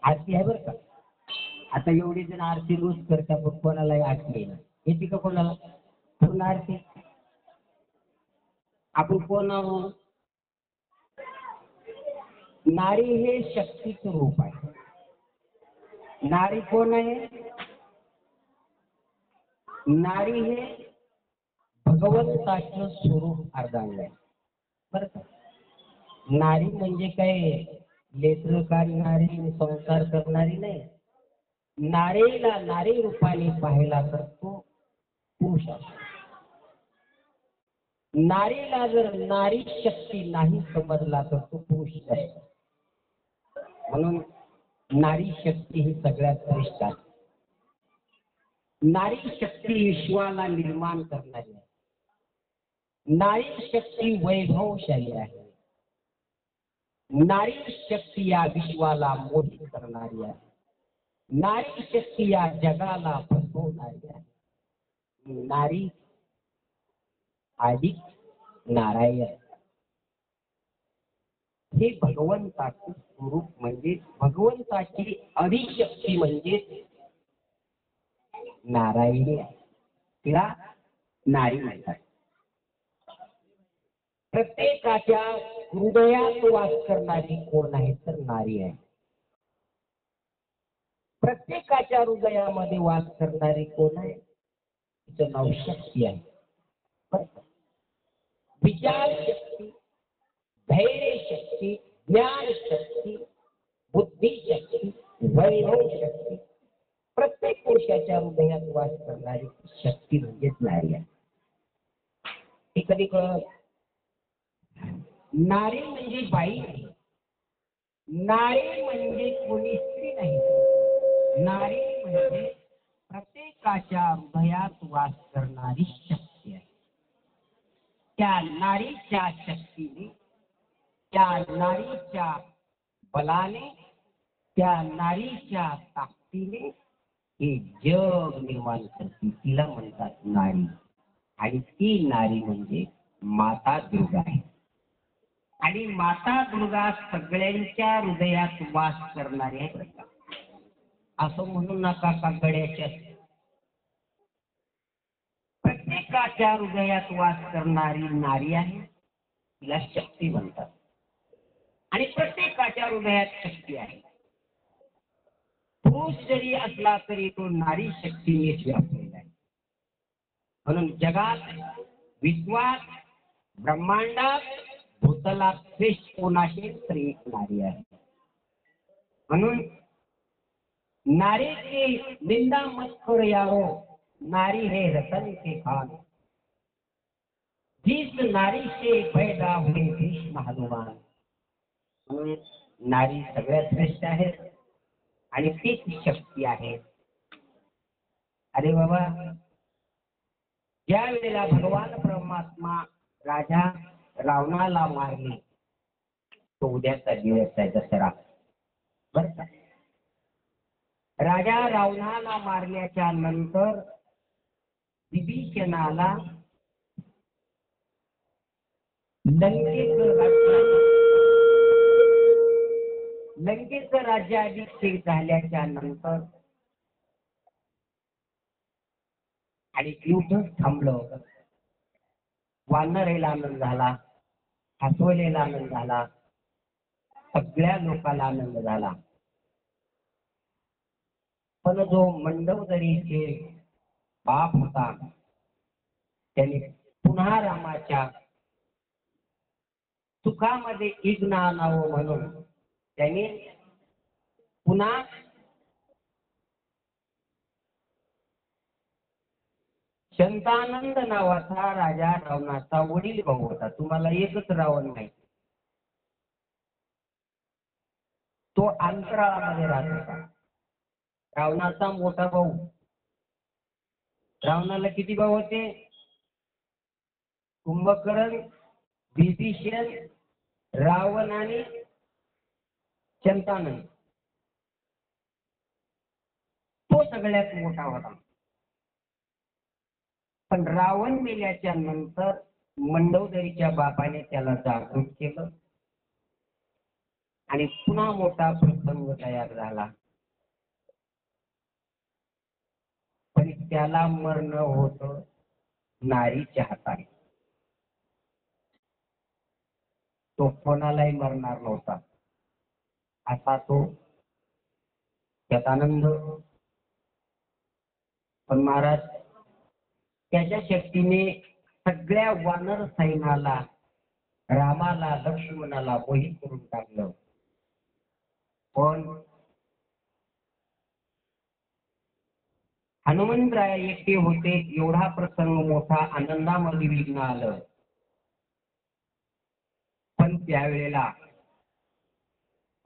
आरती आहे बरं का. आता एवढी जण आरती रोज करता पण कोणालाही आरती आहे येते का कोणाला पूर्ण आरती. आपण कोण आहोत. नारी हे शक्तीचं रूप आहे. नारी कोण आहे. नारी हे भगवंताचं स्वरूप अर्धांग आहे बरं का. नारी म्हणजे काय लेकर काढणारी संसार करणारी नाही. नारीला नारी रूपाने पाहिला तर तो पुरुष असतो. नारीला जर नारी शक्ती नाही समजला तर तो पुरुष असतो. म्हणून नारी शक्ती ही सगळ्यात श्रेष्ठ आहे. नारी शक्ती विश्वाला निर्माण करणारी आहे. नारी शक्ती वैभवशाली आहे. नारी शक्ती या विश्वाला मोहित करणारी आहे. नारी शक्ती या जगाला फसवणारी आहे. नारी आदिक नारायण हे भगवंताचे स्वरूप म्हणजे भगवंताची अधिशक्ती म्हणजे नारायणी आहे. तिला नारी म्हणतात. प्रत्येकाच्या हृदयात वास करणारी कोण आहे तर नारी आहे. प्रत्येकाच्या हृदयामध्ये वास करणारी कोण आहे तिचं नाव शक्ती आहे. विचार शक्ती, धैर्य शक्ती, ज्ञान शक्ती, बुद्धी शक्ती, वैभव शक्ती, प्रत्येक पुरुषाच्या हृदयात वास करणारी शक्ती म्हणजेच नारी आहे. ती कधी कळत. नारी म्हणजे बाई नाही. नारी म्हणजे कोणी स्त्री नाही. नारी म्हणजे प्रत्येकाच्या हृदयात वास करणारी शक्ती आहे. त्या नारीच्या शक्तीने, त्या नारीच्या बलाने, त्या नारीच्या ताकदीने हे जग निर्माण करते. तिला म्हणतात नारी. आणि ती नारी म्हणजे माता दुर्गा आहे. आणि माता दुर्गा सगळ्यांच्या हृदयात वास करणारी आहे. असं म्हणू नका का गड्याच्या. प्रत्येकाच्या हृदयात वास करणारी नारी आहे. तिला शक्ती म्हणतात. आणि प्रत्येकाच्या हृदयात शक्ती आहे. पुरुष जरी असला तरी तो नारी शक्तीनेच व्यापलेला आहे. म्हणून जगात, विश्वात, ब्रह्मांडात, भूतलात श्रेष्ठ कोणाशी तर एक नारी आहे. म्हणून नारी की निंदा मत करो यारो, नारी है रतन के खान. जिस नारी से पैदा हुए भीष्म हनुमान. म्हणून नारी सगळ्यात श्रेष्ठ आहे आणि तीच शक्ती आहे. अरे बाबा, ज्या वेळेला भगवान परमात्मा राजा रावणाला मारले तो उद्याचा दिवस आहे दसरा बरं का. राजा रावणाला मारल्याच्या नंतर विभीषणाला लंकेचं राज्याभिषेक झाल्याच्या नंतर आणि युद्ध थांबलं. वानरेला आनंद झाला, हसवलेला आनंद झाला, सगळ्या लोकांना आनंद झाला. पण जो मंडोदरीचे बाप होता त्याने पुन्हा रामाच्या सुखामध्ये विघ्न आणावं म्हणून त्याने पुन्हा शंतानंद नावाचा राजा रावणाचा वडील भाऊ होता. तुम्हाला एकच रावण नाही. तो अंतराळामध्ये राहत होता. रावणाचा मोठा भाऊ. रावणाला किती भाऊ होते. कुंभकर्ण, विभीषण, रावण आणि शंतानंद. तो सगळ्यात मोठा होता. पण रावण मेल्याच्या नंतर मंडोदरीच्या बापाने त्याला जागृत केलं आणि पुन्हा मोठा प्रसंग तयार झाला. पण त्याला मरण होत नारीच्या हाताने. तो कोणालाही मरणार नव्हता असा तो त्यात आनंद. पण महाराज त्याच्या शक्तीने सगळ्या वानर सैन्याला, रामाला, लक्ष्मणाला मोहित करून टाकलं. पण हनुमंतराय एकटे होते. एवढा प्रसंग मोठा, आनंदामध्ये विघ्न आलं. पण त्यावेळेला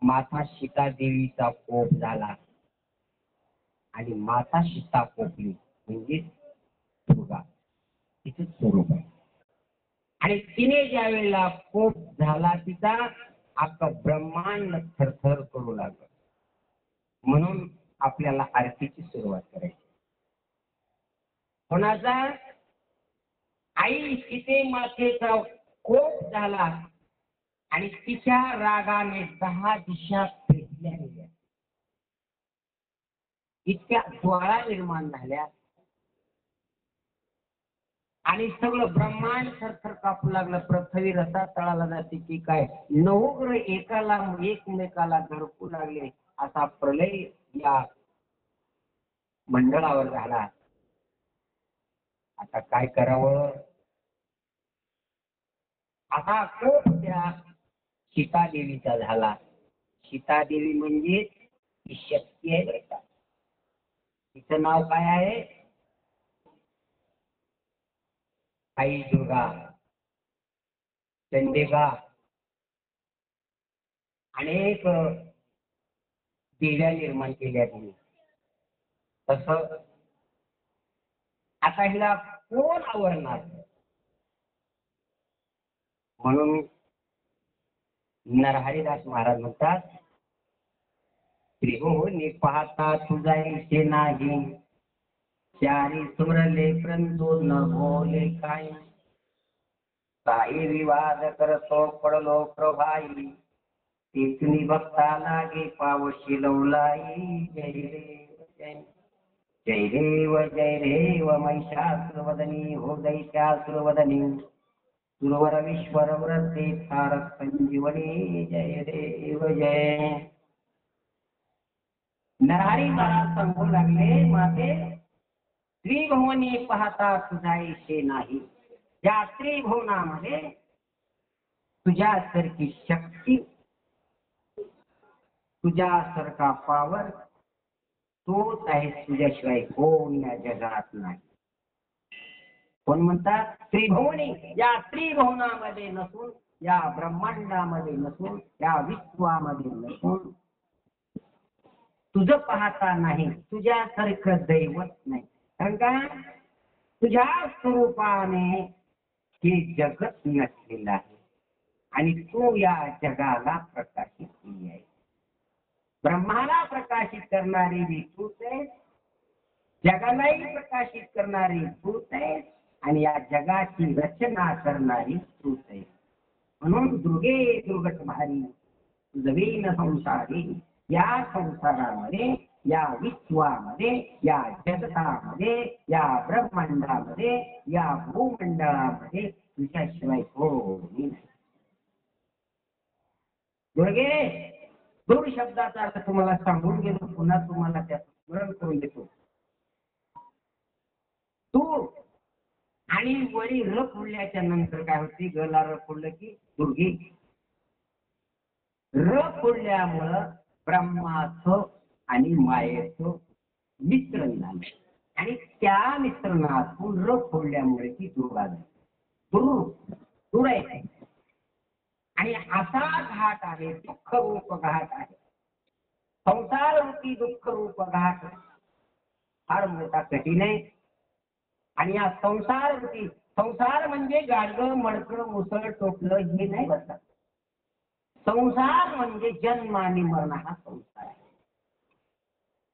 माता सीता देवीचा कोप झाला आणि माता सीता कोपली म्हणजे दुर्गा, तिचं स्वरूप आहे. आणि तिने ज्या वेळेला कोप झाला तिचा, अख्खं ब्रह्मांड थरथर करू लागलं. म्हणून आपल्याला आरतीची सुरुवात करायची. कोणाचा? आई सीते मातेचा कोप झाला आणि तिच्या रागाने 10 दिशा पेटल्या गेल्या. इतक्या ज्वाळा निर्माण झाल्या आणि सगळं ब्रह्मांड थरथर कापू लागलं. पृथ्वी रसा तळाला जाते की काय, 9 ग्रह एकाला एकमेकाला धडकू लागले. असा प्रलय या मंडळावर झाला. आता काय करावं? आता कोप त्या सीतादेवीचा झाला. सीतादेवी म्हणजे ही शक्ती आहे बरं का. तिचं नाव काय आहे? आई दुर्गा, चंडिका, अनेक देव्या निर्माण केल्या तिने. तसं आता हिला कोण आवडणार? म्हणून नरहरिदास महाराज म्हणतात, त्रिभुवनी पाहता तुझा इथे नाही, चारी सुरले परंतु न बोले काय, काही विवाद करतो पडलो प्रभाई, तिथून बघता लागे पावशी लवलाई. जय देव जय जय देव जय देव महिषासुरवदनी हो दैत्यासुरवदनी, सुरवर विश्वर व्रते तारक संजीवनी. जय देव जय. नरहरी महाराज सांगू लागले, माते त्रिभुवनी पाहता तुझायचे नाही. या त्रिभुवनामध्ये तुझ्यासारखी शक्ती, तुझ्यासारखा पावर तोच आहे, तुझ्याशिवाय कोण या जगात नाही. कोण म्हणतात? त्रिभुवनी. या त्रिभुवनामध्ये नसून, या ब्रह्मांडामध्ये नसून, या विश्वामध्ये नसून तुझं पाहता नाही, तुझ्यासारखं दैवत नाही. कारण का? तुझ्या स्वरूपाने हे जगत नसलेलं आहे आणि तू या जगाला प्रकाशित केली आहे. ब्रह्माला प्रकाशित करणारी बी तूच आहे, जगालाही प्रकाशित करणारी तूच आहे आणि या जगाची रचना करणारी तूच आहे. म्हणून दुर्गे दुर्गट भारी तुझवीन संसारी. या संसारामध्ये, या विश्वामध्ये, या जगतामध्ये, या ब्रह्मांडामध्ये, या भूमंडळामध्ये तुझ्याशिवाय कोणी नाही. दुर्गे, दूर शब्दाचा अर्थ तुम्हाला सांगून गेलो, पुन्हा तुम्हाला त्याचं स्मरण करून देतो. तू आणि वरी र फोडल्याच्या नंतर काय होते? गला र फोडलं की दुर्गे. र फोडल्यामुळं ब्रह्माचं आणि मायेचं मिश्रण झालं आणि त्या मिश्रणातून र फोडल्यामुळे ती दुर्गा झाली. दूर आहे. आणि असा घाट आहे, दुःख रूप घाट आहे. संसार रूपी दुःख रूप घाट फार मोठा कठीण आहे. आणि या संसार रूपी, संसार म्हणजे गाडगं मडकं मुसळ टोपलं हे नाही बघतात. संसार म्हणजे जन्म आणि मरण हा संसार आहे.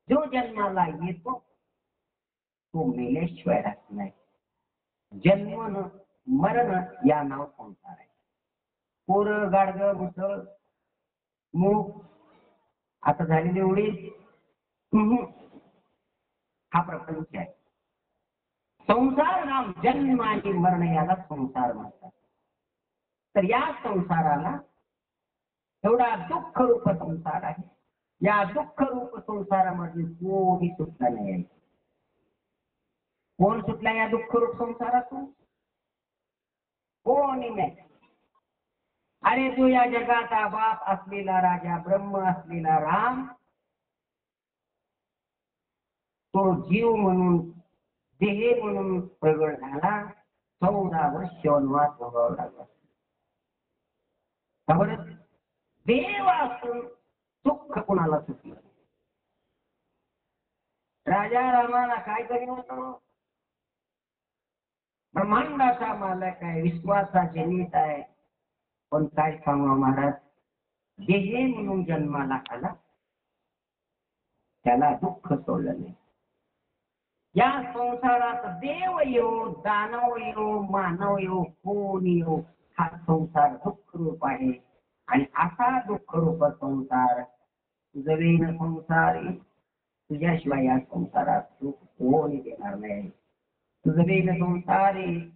जो जन्माला येतो तो मेल्याशिवाय राहत नाही. जन्म मरण या नाव संसार आहे. पोरं गाडगं मुसळ मूग आता झालेली उडीद हा प्रपंच आहे. संसार नाम जन्म आणि मरण याला संसार म्हणतात. तर या संसाराला एवढा दुःख रूप संसार आहे. या दुःख रूप संसारामध्ये कोणी सुटला नाही. कोण सुटला या दुःख रूप संसारातून? कोणी नाही. अरे तो या जगाचा बाप असलेला राजा ब्रह्म असलेला राम, तो जीव म्हणून देह म्हणून प्रगट झाला. 14 वर्ष वनवास भोगावा लागला. देव असून दुःख कुणाला सुटलं? राजा रामाला काय तरी होतं. ब्रह्मांडाचा मालक आहे, विश्वाचा जनित आहे. पण काय सांगा महाराज, देह म्हणून जन्माला आला, त्याला दुःख सोडलं नाही. या संसारात देव येऊ, दानव येऊ, मानव येऊ, कोणी येऊ, हा संसार दुःख रूप आहे. आणि असा दुःख रूप संसार तुझवेन संसारी, तुझ्याशिवाय या संसारात सुख कोणी देणार नाही. तुझवेन संसारी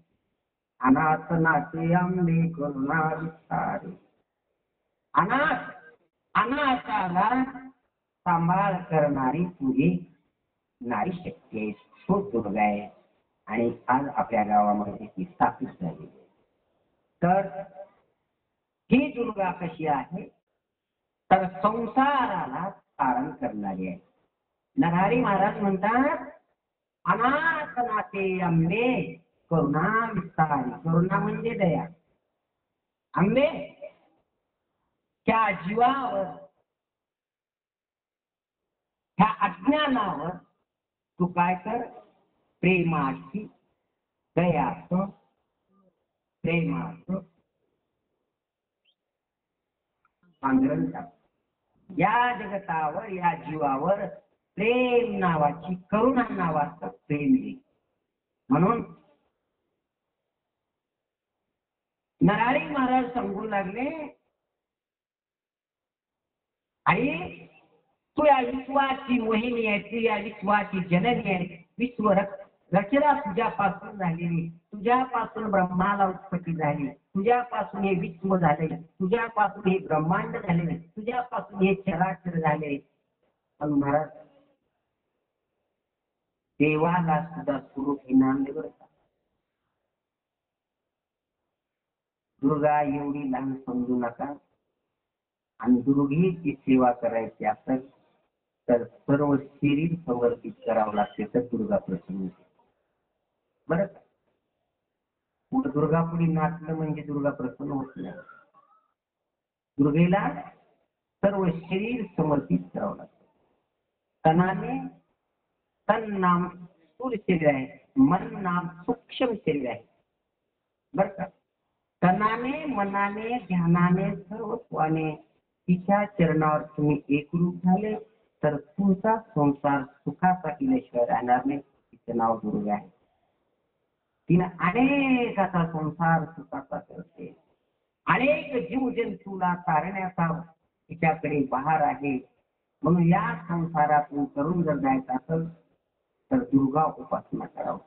अनाथ नाते आंबे करुणा विस्तारी. अनाथ अनाथाला सांभाळ करणारी तुझी नारी शक्ती आहे, तो दुर्गा आहे. आणि आज आपल्या गावामध्ये ती स्थापित झाली. तर ही दुर्गा कशी आहे? तर संसाराला तारण करणारी आहे. नरहरी महाराज म्हणतात, अनाथ नाते आंबे करुणा विस्तारी. करुणा म्हणजे दया. आंबे त्या जीवावर, ह्या अज्ञानावर तू काय कर, प्रेमाची दयाचं प्रेमाचं पांघरण टाक. या जगतावर, या जीवावर प्रेम नावाची, करुणा नावाचं प्रेम येईल. म्हणून नरहरी महाराज सांगू लागले, आई तू या विश्वाची मोहिनी आहे, तू या विश्वाची जननी आहे. विश्व रचना तुझ्यापासून झालेली, तुझ्यापासून ब्रह्माला उत्पत्ती झाली, तुझ्यापासून हे विश्व झाले, तुझ्यापासून हे ब्रह्मांड झाले, तुझ्यापासून हे चराचर झाले. पण महाराज देवाला सुद्धा स्वरूप हे नांदले बरं का. दुर्गा एवढी लहान समजू नका. आणि दुर्गेची सेवा करायची असेल तर सर्व शरीर समर्पित करावं लागते, तर दुर्गा प्रसन्न होते. बरं, दुर्गा पुढे नाचलं म्हणजे दुर्गा प्रसन्न होत नाही. दुर्गेला सर्व शरीर समर्पित करावं लागतं. तनाने, तन नाम स्थूल शरीर आहे, मन नाम सूक्ष्म शरीर आहे. बर का. तनाने, मनाने, ध्यानाने, सर्वस्वाने तिच्या चरणावर तुम्ही एकरूप झाले तर तुमचा संसार सुखाचा केल्याशिवाय राहणार नाही. तिचं नाव दुर्गा आहे. तिने अनेकाचा संसार सुखाचा करते. अनेक जीव जंतूला तारण्याचा तिच्याकडे बहार आहे. म्हणून या संसारातून करून जर जायचं असेल तर दुर्गा उपासना करावं,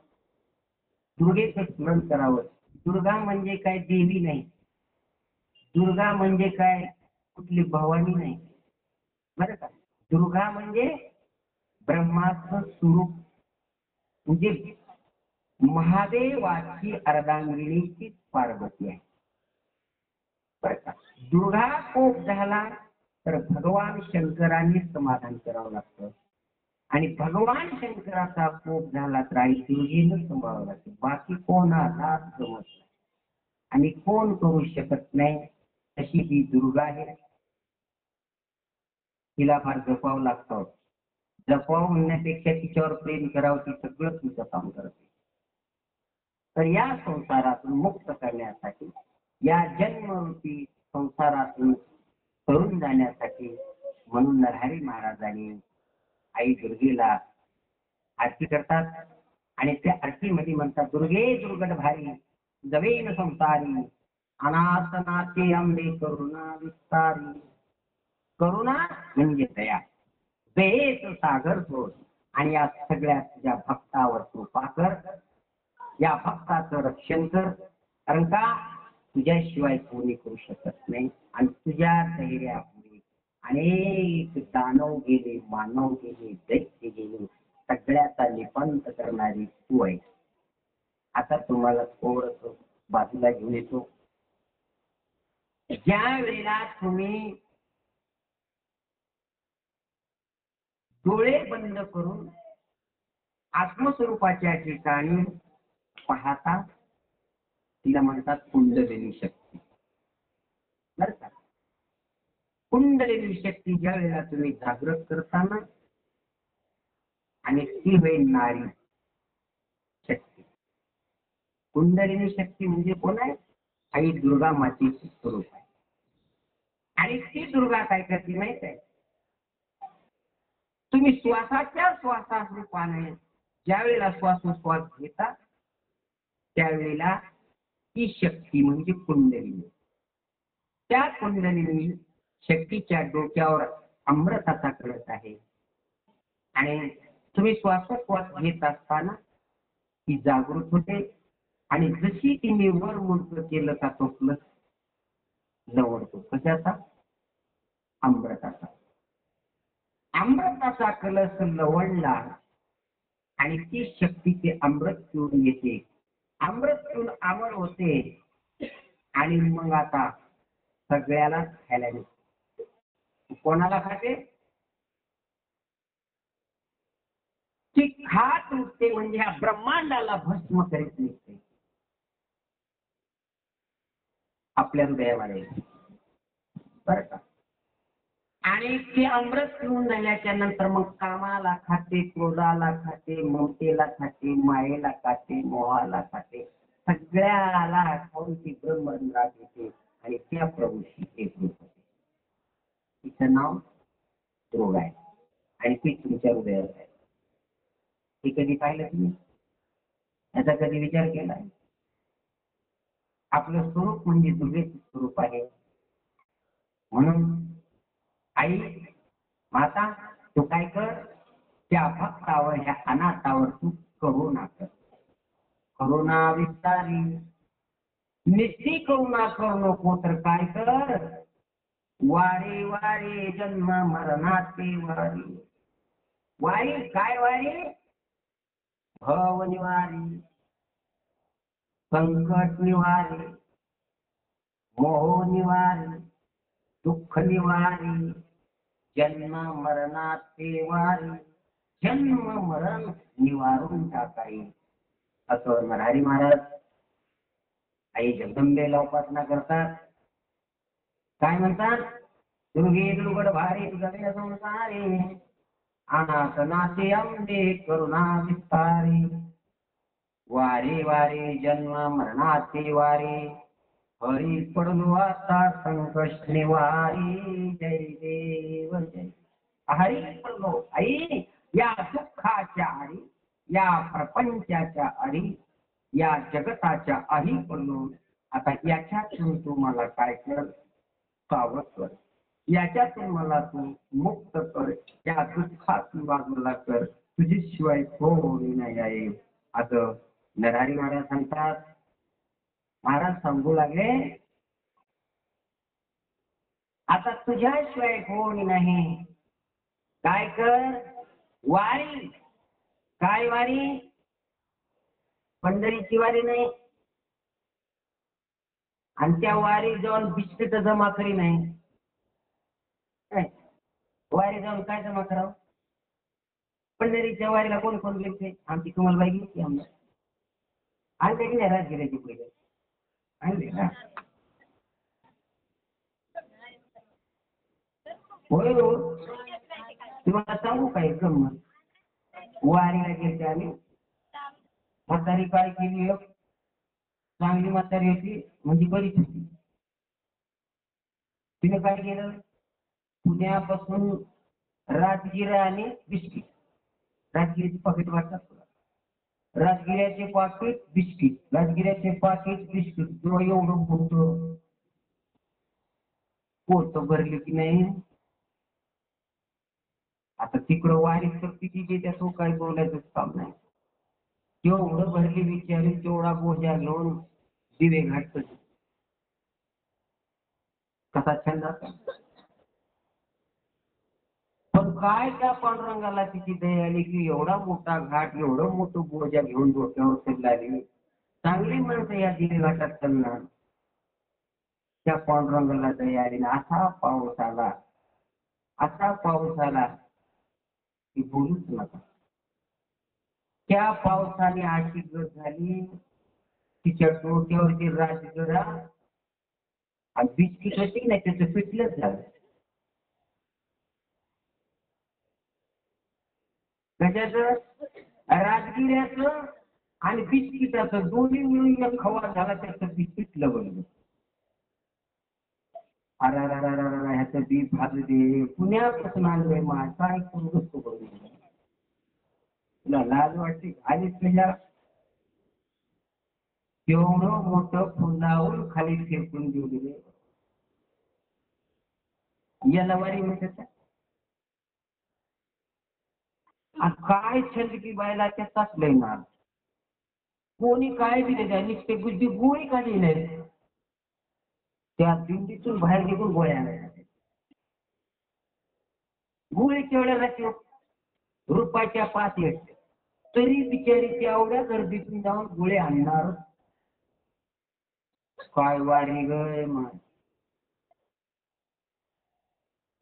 दुर्गेचं स्मरण करावं. दुर्गा म्हणजे काय देवी नाही, दुर्गा म्हणजे काय कुठली भवानी नाही. बरं का. दुर्गा म्हणजे ब्रह्माचं स्वरूप, म्हणजे महादेवाची अर्धांगिनीची पार्वती आहे. बरं का. दुर्गा कोप झाला तर भगवान शंकरांनी समाधान करावं लागतं. आणि भगवान शंकराचा कोप झाला तर आई दुर्गेनं सांभाळावं लागतं. बाकी कोणाला जमत नाही आणि कोण करू शकत नाही. अशी ही दुर्गा आहे. तिला फार जपावं लागतं. जपावं म्हणण्यापेक्षा तिच्यावर प्रेम करावं, ती सगळं तुझं काम करते. तर या संसारातून मुक्त करण्यासाठी, या जन्मरूपी संसारातून करून जाण्यासाठी म्हणून नरहरी महाराजांनी आई दुर्गेला आरती करतात. आणि त्या आरतीमध्ये म्हणतात, दुर्गे दुर्गट भारी जवेन संसारी, अनाथ नाते अंबे करुणा विस्तारी. करुणा म्हणजे दया, दयेचं सागर सोड आणि या सगळ्या तुझ्या भक्तावर कृपा कर, या भक्ताचं रक्षण कर. कारण का तुझ्याशिवाय कोणी करू शकत नाही. आणि तुझ्या धैर्यापुढे अनेक दानव गेले, मानव गेले, दैत्य गेले, सगळ्याचा निपंत करणारी तू आहे. आता तुम्हाला थोडस बाजूला घेऊन येतो. ज्या वेळेला तुम्ही डोळे बंद करून आत्मस्वरूपाच्या ठिकाणी पाहता, तिला म्हणतात कुंडलिनी शक्ती. बर का? कुंडलिनी शक्ती ज्या वेळेला तुम्ही जागृत करताना, आणि ती होईल नारी शक्ती. कुंडलिनी शक्ती म्हणजे कोण आहे? आई दुर्गा मातेचे स्वरूप आहे. आणि ती दुर्गा काय करते माहित आहे? तुम्ही श्वासाच्या रूपाने ज्या वेळेला श्वासोश्वास घेता, त्यावेळेला ती शक्ती म्हणजे कुंडलिनी, त्या कुंडलिनी शक्तीच्या डोक्यावर अमृताचा कळस आहे. आणि तुम्ही श्वासोश्वास घेत असताना ती जागृत होते. आणि जशी तिने वर मुंडक केलं का तो कलस लवडतो. कशाचा? अमृताचा. अमृताचा कलश लवणला आणि ती शक्ती ते अमृत पिऊन येते. अमृत पिऊन अमर होते. आणि मग आता सगळ्याला खायला देते. कोणाला खाते? ती खात उठते म्हणजे ह्या ब्रह्मांडाला भस्म करीत निघते आपल्या हृदयामध्ये. बरं का? आणि ते अमृत पिऊन झाल्याच्या नंतर मग कामाला खाते, क्रोधाला खाते, ममतेला खाते, मायेला खाते, मोहाला खाते, सगळ्याला खाऊन ती ब्रह्मरंध्रात येते आणि त्या प्रभूशी एकरूप होते. तिचं नाव रोग आहे आणि ती तुमच्या हृदयात आहे. हे कधी पाहिलं तुम्ही? याचा कधी विचार केला? आपलं स्वरूप म्हणजे दुर्गेचं स्वरूप आहे. म्हणून आई माता तू काय कर, त्या भक्तावर, ह्या अनाथावर तू करुणा कर. करुणा विस्तारी निश्चित करुणा करू नको तर काय कर, वारे वारे जन्म मरणाचे वारी. वारी काय? वारी भव निवारी, संकट निवारी, मोह निवारी, दुःख निवारी, जन्म मरणाचे वारी. जन्म मरण निवारून टाकाई. असं नरहरी महाराज आई जगदंबेला उपासना करतात. काय म्हणतात? दुर्गे दुर्गड भारी तुझ्या संसारी, अनाथ नाथे अंबे करुणा विस्तारी. वारे वारे जन्म मरणाचे वारे, हरी पडलो आता संकष्ट निवारी. जय देव जय. हरी पडलो आई या दुःखाच्या आरी, या प्रपंचाच्या आरी, या जगताच्या आरी पडलो. आता याच्यातून तू मला काय कर, सावध कर. याच्यातून मला तू मुक्त कर. या दुःखातून बाजूला कर. तुझ्याशिवाय कोणी नाही आहे. असं नरहरी महाराज सांगतात. महाराज सांगू लागले, आता तुझ्याशिवाय कोणी नाही. काय कर, वारी. काय वारी? पंढरीची वारी नाही. आणि त्या वारी जाऊन बिस्किट जमा करी नाही. वारी जाऊन काय जमा करावं? पंढरीच्या वारीला कोण कोण गेले? आमची तुम्हाला बाई गेली आम्हाला आणले की नाही राजगिऱ्याची पहिले? आणले ना? होय हो. तुम्हाला सांगू काय गंमत? वारीला गेलते आम्ही. म्हातारी काय केली, चांगली म्हातारी होती म्हणजे बरीच होती. तिने काय केलं, पुण्यापासून राजगिरा आणि बिस्किट, राजगिरीचे पाकिट वाटतात तुला, राजगिऱ्याचे पाकिट बिस्किट, राजगिऱ्याचे पाकिट बिस्किट, तुला एवढं मोठं पोत भरली की नाही. आता तिकडं वारी तर किती देत्या तो काय बोलायचंच काम नाही. तेवढं भरली विचारी तेवढा बोजा घेऊन दिवे घाटत कसा छंद असा. पण काय त्या पांडुरंगाला तिची दया आली की एवढा मोठा घाट एवढं मोठं बोजा घेऊन डोक्यावर फिरलाली. चांगली माणसं या दिवे घाटात चालणार. त्या पांडुरंगाला दया आली ना असा पाऊस आला की बोलूच नका. त्या पावसाने अशी गत झाली तिच्या डोक्यावरची राजगडा बिस्किट होती ना त्याचं पिटलंच झालं. त्याच्यात राजगिऱ्याचं आणि बिस्किटाचं दोन्ही मिळून एक खवा झाला त्याचं बिस्किटलं बनलं. अरे ह्याचं बी भाजू दे पुण्यापासून आणलंय मा काय करू नसतो करून तुला लाज वाटते आधीच पहिला एवढं मोठं फुलावून खाली फेकून देऊ दिले. याला वारी म्हणतात. काय छंद की बायला त्याचाच लय मार. कोणी काय दिले त्या नुसते बुद्धी गोळी का दिले त्या दिंडीतून बाहेर निघून गोळ्या गोळी केवढ्या राहते रुपयाच्या 5 येत तरी बिचारी तेवढ्या गर्दीतून जाऊन गोळे आणणार. काय वारी गय मान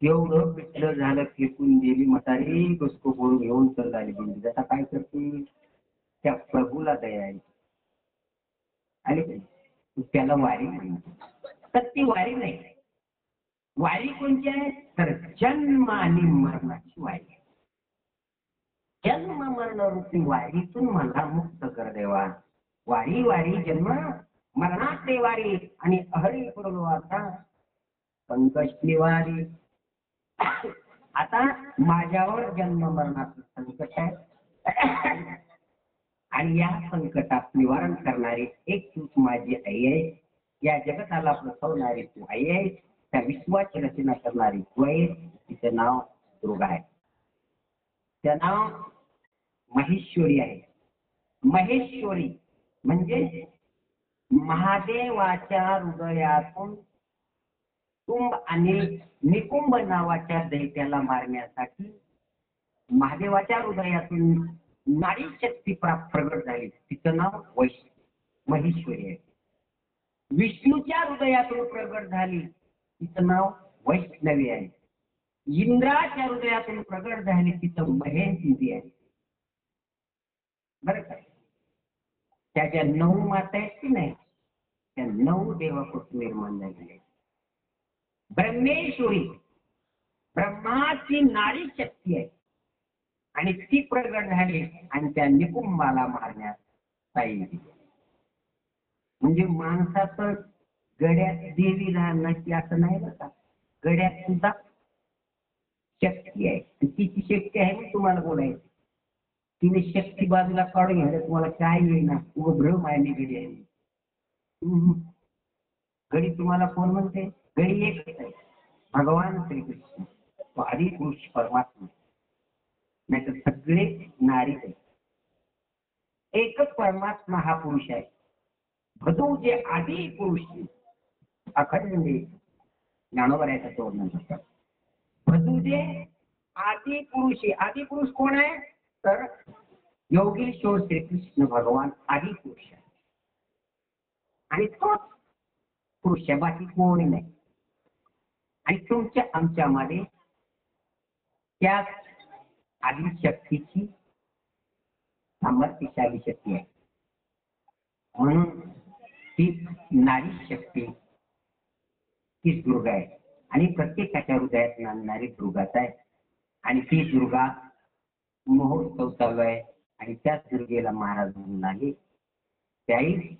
एवढं पिठलं झालं फेकून गेली म्हातारी गोष्ट बोलून घेऊन चालली दिंडी. आता काय करते त्या प्रभूला दया आहे आणि त्याला वारी म्हणतात. तर ती वारी नाही. वारी कोणती आहे तर जन्म आणि मरणाची वारी. जन्म मरण रूपी वारीतून मला मुक्त कर देवा. वारी वारी जन्म मरणाचे वारी आणि हरी पुरलो आता संकष्टी वारी. आता माझ्यावर जन्म मरणाचं संकट आहे आणि या संकटात निवारण करणारी एक तूच माझी आई आहे. या जगताला प्रसवणारी तू आई आहे. त्या विश्वाची रचना करणारी तू आहे. तिचं नाव दुर्गा आहे. त्या नाव महेश्वरी आहे. महेश्वरी म्हणजे महादेवाच्या हृदयातून कुंभ आणि निकुंभ नावाच्या दैत्याला मारण्यासाठी महादेवाच्या हृदयातून नारी शक्ती प्रगट झाली. तिचं नाव महेश्वरी आहे. विष्णूच्या हृदयातून प्रगट झाली तिचं नाव वैष्णवी आहे. इंद्राच्या हृदयातून प्रगट झाली तिचं महेंद्री आहे. बरं का त्या ज्या 9 माता आहेत की नाही त्या 9 देवापासून निर्माण झालेल्या. ब्रह्मेश्वरी ब्रह्माची नारी शक्ती आहे आणि ती प्रगट झाली आणि त्या निकुंभाला मारण्यात पाहिजे. म्हणजे माणसाचं गड्यात देवी राहण्याची असं नाही बघा. गड्यात सुद्धा शक्ती आहे. तिची शक्ती आहे मी तुम्हाला बोलायची. तिने शक्ती बाजूला काढून घ्यायला तुम्हाला काय येईना भ्रम आहे घडी आहे. घडी तुम्हाला कोण म्हणते घडी एकच आहे भगवान श्रीकृष्ण. तो आदि पुरुष परमात्मा नाही तर सगळे नारी आहे. एकच परमात्मा हा पुरुष आहे. भदू जे आदि पुरुष अखंड ज्ञानोबर आहे तो म्हणतात. भदू जे आदि पुरुष आदि पुरुष कोण आहे तर योगेश्वर श्रीकृष्ण भगवान आदि पुरुष आहे आणि तोच पुरुष आहे बाकी कोणी नाही. आणि तुमच्या आमच्यामध्ये त्या आदिशक्तीची सामर्थ्यशाली शक्ती आहे. म्हणून ती नारी शक्ती ती दुर्गा आहे आणि प्रत्येकाच्या हृदयात नांदणारी दुर्गाच आहे. आणि ती दुर्गा महोत्सव चालू आहे आणि त्याच दुर्गेला महाराज म्हणून आले. त्याही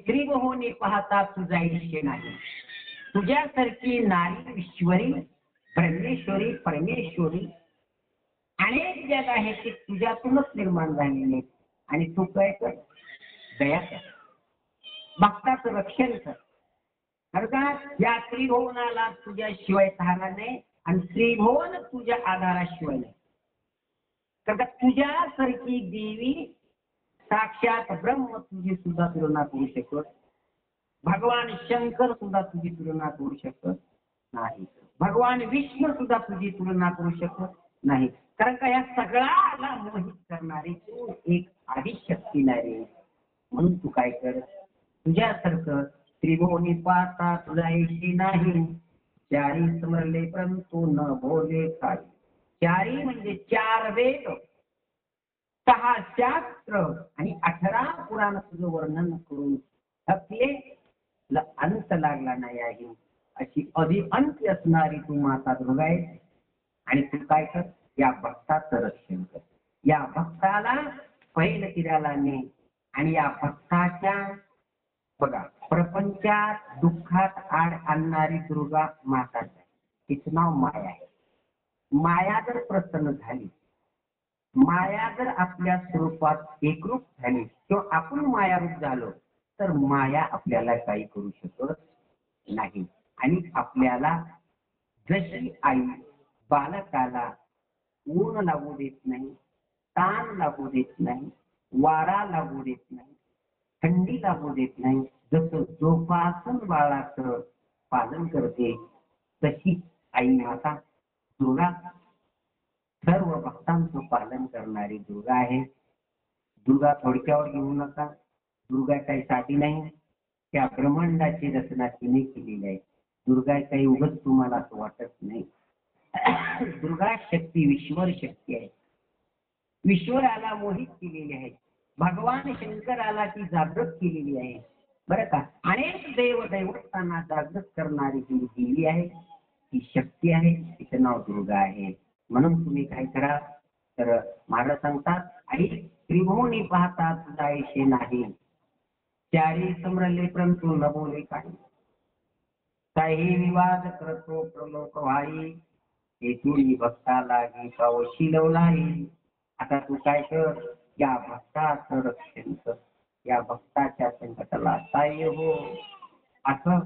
त्रिभुवने पाहता तुझा इच्छे नाही. तुझ्यासारखी नारी ईश्वरी ब्रह्मेश्वरी परमेश्वरी अनेक जग आहे ते तुझ्यातूनच निर्माण झालेले. आणि तू काय कर दया कर भक्ताचं रक्षण कर. कारण का या त्रिभुवनाला तुझ्याशिवाय सहारा नाही आणि त्रिभुवन तुझ्या आधाराशिवाय नाही. कारण का तुझ्यासारखी देवी साक्षात ब्रह्म तुझी सुद्धा तुलना करू शकत, भगवान शंकर सुद्धा तुझी तुलना करू शकत नाही, भगवान विष्णू सुद्धा तुझी तुलना करू शकत नाही. कारण का या सगळ्याला मोहित करणारी तू एक आदिशक्ती नाही. म्हणून तू काय कर, तुझ्यासारखं त्रिभुवनी पाहता तुला येशी नाही. चारी समरले परंतु न बोले काही. चारी म्हणजे 4 वेद, 6 शास्त्र आणि 18 पुराण तुझं वर्णन करून थकले, अंत लागला नाही आहे. अशी अधिअंत असणारी तू माता दुर्गा आहे. आणि तू काय कर, या भक्ताचं रक्षण कर. या भक्ताला पहिलं तिराला ने आणि या भक्ताच्या बघा प्रपंचात दुःखात आड आणणारी दुर्गा माता आहे. तिचं नाव माया आहे. माया जर प्रसन्न झाली, माया जर आपल्या स्वरूपात एकरूप झाली किंवा आपण मायारूप झालो तर माया आपल्याला काही करू शकत नाही. आणि आपल्याला जशी आई बालकाला ऊन लागू देत नाही, ताण लागू देत नाही, वारा लागू देत नाही, थंडी लागू देत नाही, जसं जोपासून बाळाचं पालन करते तशी आई माता दुर्गा सर्व भक्तांचं पालन करणारी दुर्गा आहे. दुर्गा थोडक्यावर घेऊ नका. दुर्गा काही साधी नाही. त्या ब्रह्मांडाची रचना तिने केलेली आहे. दुर्गा काही उगाच तुम्हाला असं वाटत नाही. दुर्गा शक्ती विश्वर शक्ती आहे. विश्वराला मोहित केलेली आहे. भगवान शंकराला ती जागृत केलेली आहे. बरं का, अनेक देव दैवतांना जागृत करणारी ती देवी आहे, ती शक्ती आहे. तिचं नाव दुर्गा आहे. म्हणून तुम्ही काय करा, तर महाराज सांगतात, आई त्रिभुवनी पाहता तुझा ऐशे नाही. चारी समरले परंतु न बोले काही. काही विवाद करतो प्रलोक व्हाई. येथून भक्ता लागी पावशी लवलाई. आता तू काय कर, या भक्ताचं रक्षण कर, या भक्ताच्या संकटाला सहाय्य हो. असं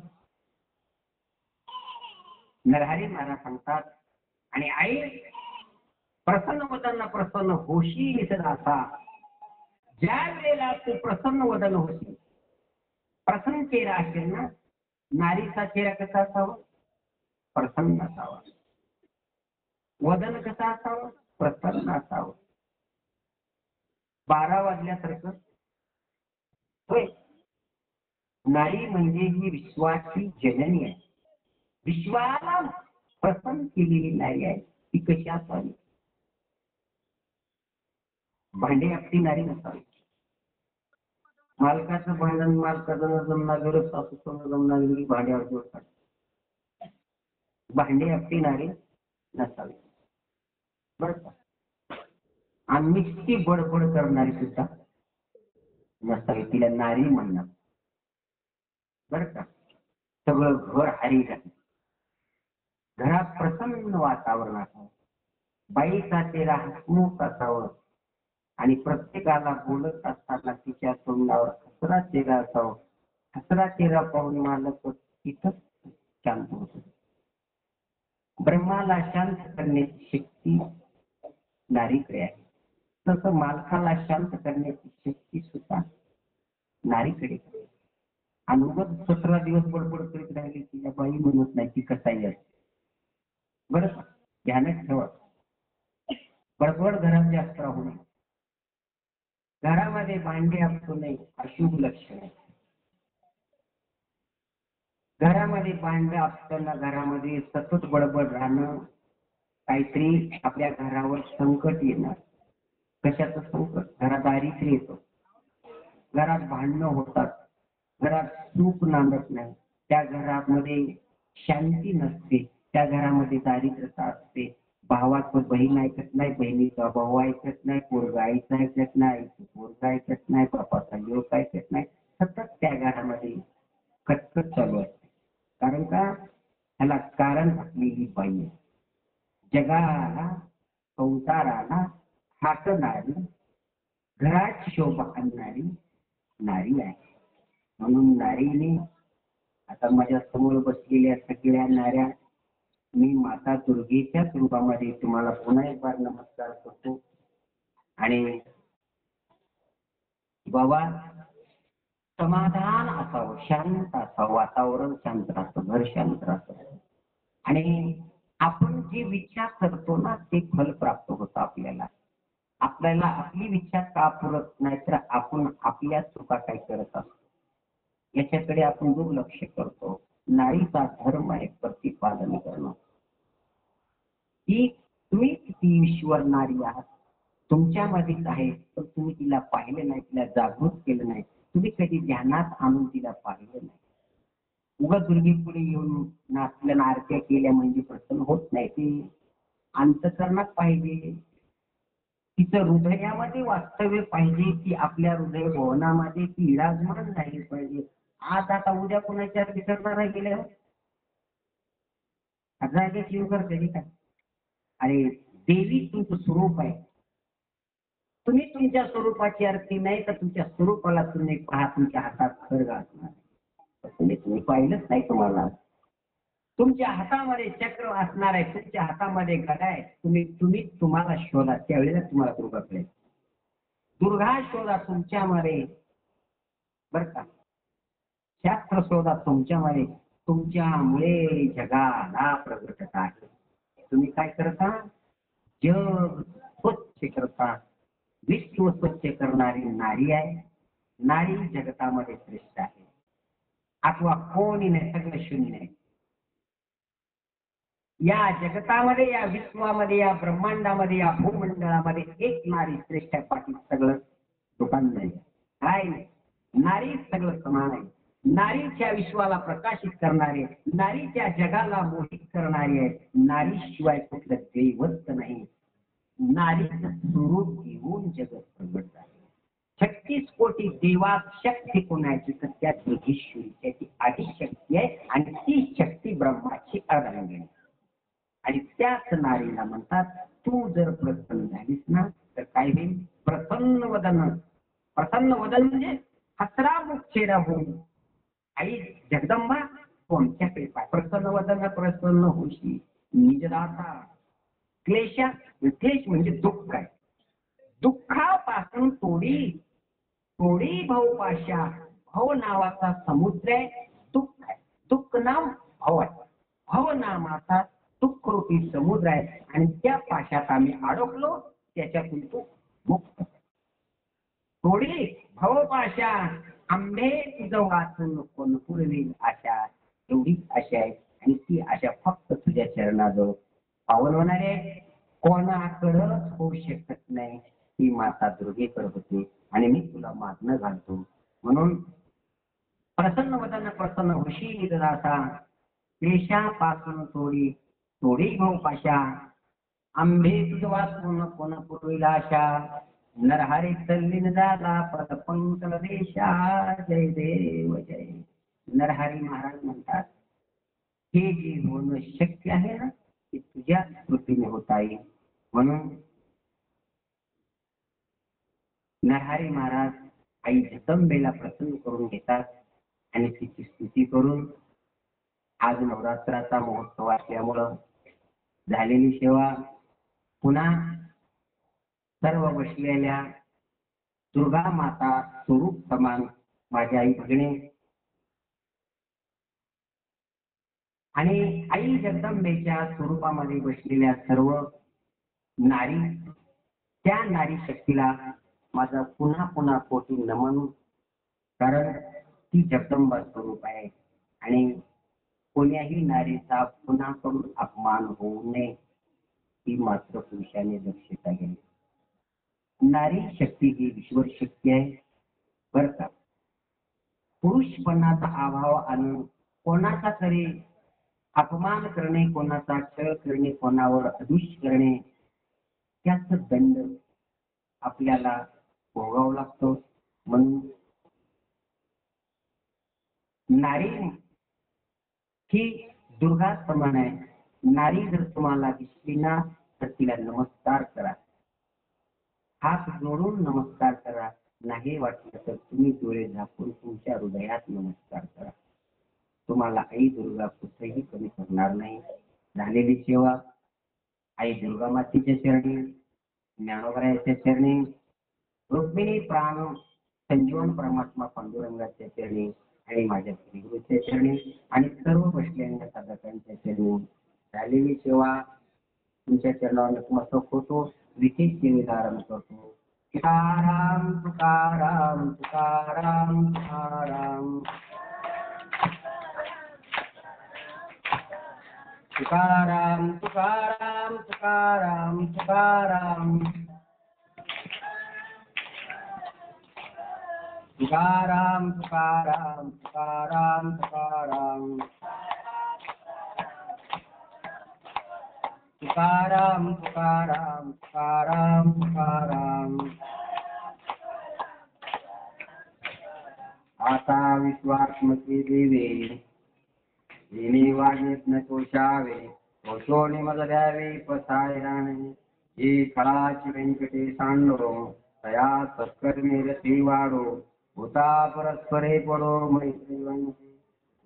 नरहरी महाराज सांगतात. आणि आई प्रसन्न वदन प्रसन्न होशील असा. ज्या वेळेला तू प्रसन्न वदन होशील, प्रसन्न चेहरा असेल ना, नारीचा चेहरा कसा असावा, प्रसन्न असावा. वदन कसं असावं, प्रसन्न असावं. 12 वाजल्यासारखं होय. नारी म्हणजे ही विश्वाची जननी आहे. विश्वाला प्रसन्न केलेली नारी आहे. ती कशी असावी, भांडे आपली नारी नसावी. मालकाचं भांडण मालकाचं जमणार, सासूचं जमणार, भांड्यावर जोडतात. भांडे आपली नारी नसावी. बरं का, आणि ती बडबड करणारी सुद्धा नसावी. तिला नारी म्हणणार. बरं का, सगळं घर हरी राहील. घरात प्रसन्न वातावरण असावं. बाईचा चेहरा हसमुख असावं आणि प्रत्येकाला बोलत असताना तिच्या तोंडावर हसरा चेहरा असावा. हसरा चेहरा पाहून मालक तिथंच शांत होतो. ब्रह्माला शांत करण्याची शक्ती नारीकडे आहे, तसं मालकाला शांत करण्याची शक्ती सुद्धा नारीकडे. आणि उगाच 17 दिवस बडबड करीत राहिली तिला बाई म्हणत नाही, ती कसाही असते. बरं, ध्यानात ठेवा, बडबड घरात जास्त राहू नये. घरामध्ये भांडे असू नये, अशुभ लक्षण आहे. घरामध्ये भांडे असताना घरामध्ये सतत बडबड राहणं, काहीतरी आपल्या घरावर संकट येणार. कशाचं संकट, घरात दारिद्र्य येतो, घरात भांडणं होतात, घरात सुख नांदत नाही, त्या घरामध्ये शांती नसते, त्या घरामध्ये दारिद्र्यता असते. भावाचं बहीण ऐकत नाही, बहिणीचा भाऊ ऐकत नाही, पोरगा आईचं ऐकत नाही, पोरगा ऐकत नाही, बापाचा लोक ऐकत नाही. सतत त्या घरामध्ये कटकट चालू असते. कारण का, ह्याला कारण आपली ही बाई आहे. जगाला संसाराला हाकणारी, घरात शोभा आणणारी नारी आहे. म्हणून नारीने आता माझ्या समोर बसलेल्या सगळ्या नाऱ्या मी माता दुर्गेच्या रूपामध्ये तुम्हाला पुन्हा एक बार नमस्कार करतो. आणि बाबा समाधान असावं, शांत असावं, वातावरण शांत राहतं, घर शांत राहतं. आणि आपण जे विचार करतो ना ते फल प्राप्त होतं आपल्याला. आपल्याला आपली इच्छा का पुरत नाही तर आपण आपल्या चुका काय करत असतो याच्याकडे आपण दुर्लक्ष करतो. नारीचा धर्म आहे प्रतिपादन करणं. ती तुम्ही किती ईश्वर नारी आहात, तुमच्यामध्येच आहे, पण तुम्ही तिला पाहिलं नाही, तिला जागृत केलं नाही, तुम्ही कधी ध्यानात आणून तिला पाहिलं नाही. उगा दुर्गी पुढे येऊन नाचल्या आरत्या केल्या म्हणजे प्रसन्न होत नाही. ते अंतकरणात पाहिजे, तिचं हृदयामध्ये वास्तव्य पाहिजे, ती आपल्या हृदय भवनामध्ये ती विराजमान झाली पाहिजे. आज आता उद्या कोणाच्या विसरणार गेले जागे शिव करते का? अरे देवी तुमचं स्वरूप आहे. तुम्ही तुमच्या स्वरूपाची आरती नाही तर तुमच्या स्वरूपाला तुम्ही पहा, तुमच्या हातात खड्ग असणार. तुम्ही पाहिलंच नाही. तुमच्या हातामध्ये चक्र असणार आहे, तुमच्या हातामध्ये गदा आहे. तुम्ही तुम्हाला शोधा, त्यावेळेला तुम्हाला दुर्गा कळेल. दुर्गा शोधा तुमच्यामध्ये, बर का? शास्त्र शोधा तुमच्यामध्ये. तुमच्यामुळे जगाला प्रगटता आहे. तुम्ही काय करता? जग स्वच्छ करता. विश्व स्वच्छ करणारी नारी आहे. नारी जगतामध्ये श्रेष्ठ आहे. अथवा कोणी नाही, सगळं शून्य आहे. या जगतामध्ये, या विश्वामध्ये, या ब्रह्मांडामध्ये, या भूमंडळामध्ये एक नारी श्रेष्ठ आहे. पाठी सगळं दुकान नाही, काय नाही. नारी सगळं समान आहे. नारीच्या विश्वाला प्रकाशित करणारे, नारीच्या जगाला मोहित करणारी आहे. नारीशिवाय कुठलं दैवत नाही. नारीचं स्वरूप घेऊन जगत प्रगट आहे. 36 कोटी देवात शक्ती कोणाची तर त्या योगेश्वरी, त्याची आदिशक्ती आहे. आणि ती शक्ती ब्रह्माची अर्धांगिनी. आणि त्याच नारीला म्हणतात, तू जर प्रसन्न झालीस ना तर काय होईल? प्रसन्न वदन. प्रसन्न वदन म्हणजे हसरा मुख चेहरा होऊन आई जगदंबा कोणत्याकडे पाय. प्रसन्न वदन प्रसन्न होशी निजदाता क्लेशा. क्लेश म्हणजे दुःख आहे. दुःखापासून थोडी थोडी भावपाशा. भाव नावाचा समुद्र आहे, दुःख आहे. दुःख नाम भाव आहे. भाव नामाचा दुःख रूपी समुद्र आहे. आणि त्या पाशात आम्ही अडकलो, त्याच्यातून तो मुक्त. थोडी भवपाशा आंबे तुझं वाचून कोण पुरवी आशा. एवढीच आशा आहे. आणि ती आशा फक्त तुझ्या चरणाजवळ पावन होणार आहे. कोणाकडंच होऊ शकत नाही. ती माता दुर्गेकडे होते. आणि मी तुला मागणं घालतो. म्हणून प्रसन्न वदन प्रसन्न होशी दासा. क्लेशापासून थोडी थोडी भावपाशा. आंबे तुझ वाचून कोण पुरविला आशा. नरहरी तल्लीन झाला पद पंकल देशा. जय देव जय. नरहरी महाराज म्हणतात, हे जे होणं शक्य आहे ना ते तुझ्या कृतीने होत आहे. म्हणून नरहरी महाराज आई जगदंबेला प्रसन्न करून घेतात आणि तिची स्तुती करून, आज नवरात्राचा महोत्सव असल्यामुळं झालेली सेवा पुन्हा सर्व बसलेल्या दुर्गा माता स्वरूप समान माझी आई भगिनी आणि आई जगदंबेच्या स्वरूपामध्ये बसलेल्या सर्व नारी, त्या नारी शक्तीला माझा पुन्हा पुन्हा कोटी नमन. कारण ती जगदंबा स्वरूप आहे. आणि कोण्याही नारीचा पुन्हा करून अपमान होऊ नये ही मात्र पुरुषाने दक्षता घ्यावी. नारी शक्ती ही ईश्वर शक्ती आहे, बर का? पुरुषपणाचा अभाव आणून कोणाचा तरी अपमान करणे, कोणाचा छळ करणे, कोणावर अदुष्य करणे, त्याच दंड आपल्याला भोगावा लागतो. म्हणून नारी ही दुर्गा समान आहे. नारी जर तुम्हाला दिसली ना तर तिला नमस्कार करा, हात जोडून नमस्कार करा. नाही वाटलं तर तुम्ही डोळे झाकून तुमच्या हृदयात नमस्कार करा. तुम्हाला आई दुर्गा कुठेही कमी करणार नाही. झालेली सेवा आई दुर्गा मातेच्या चरणी, ज्ञानोबरायाच्या चरणी, रुक्मिणी प्राण संजीवन परमात्मा पांडुरंगाच्या चरणी आणि माझ्या गुरुच्या चरणी आणि सर्व बसलेल्या साधकांच्या चरणी झालेली सेवा तुमच्या चरणावर नतमस्तक होतो. विशेष सेवेदारण करतो. तुकाराम तुकाराम तुकाराम तुकाराम तुकाराम तुकाराम तुकाराम तुकाराम तुकाराम तुकाराम तुकाराम तुकाराम तुकाराम तुकाराम तुकाराम तुकाराम. आता विश्वात्मके देवे येणे वाजेत न तोषावे तोषोने मज द्यावे पसाय राणे हे फळाची व्यंकटे सांडो तया सत्कर्मे रती वाढो भूता परस्परे पडो मैत्रिवंशी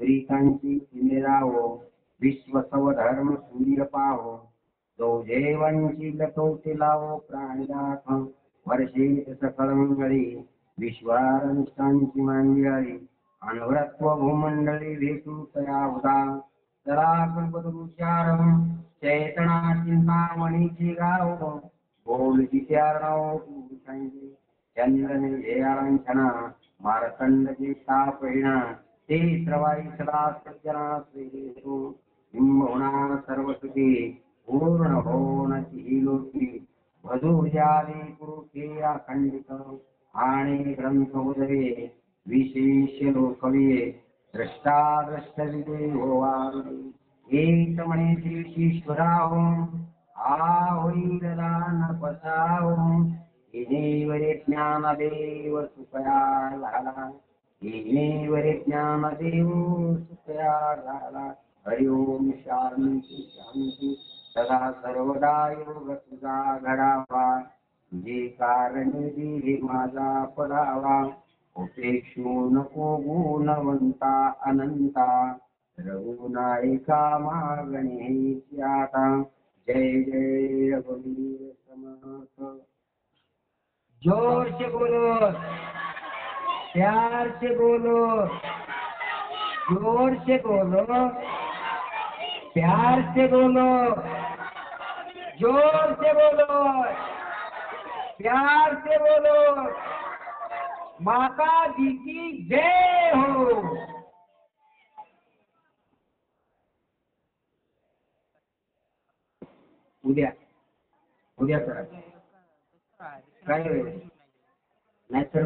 ग्रीकांची राहो विश्व सव धर्म सूर्य पाहो जो जेवंची लतोटी लावो प्राणिदाख वर्षे सकळ मंगळी विश्वारनिष्ठांची मांदियाळी अनवरत्व भूमंडळी भेटू तया उदा तरा कल्पतरुचारम चैतना चिंतामणीची गाव बोल विचारणाव सांगे चंद्रने जयालांछना मारतंडची तापहिणा ते श्रवाई सदा सज्जना श्रीदेशो बिंबहुणा सर्व सुखी पूर्ण होणची ही लोकी वधूजादी पुरुषे अखंडित आणि ग्रंथ उदये विशेष लोकविये द्रष्टा द्रष्टविदे होवावे एक म्हणे श्रीश्वराहो होई दान पसाहो इनेवरे ज्ञानदेव सुखया झाला इनेवरे ज्ञानदेव सुखया झाला. हरि ओम शांती शांती सदा सर्वदा योग तुझा घडावा जे कारणे दिले माझा पडावा उपेक्षू नको गुणवंता अनंता रघुनायका मागणे आता. जय जय रघुवीर समर्थ. जोर से बोलो, प्यार से बोलो, जोर से बोलो, प्यार से बोलो, जोर से बोलो, प्यार से बोलो. माता जी की जय हो. उद्या उद्या करा काय नाहीतर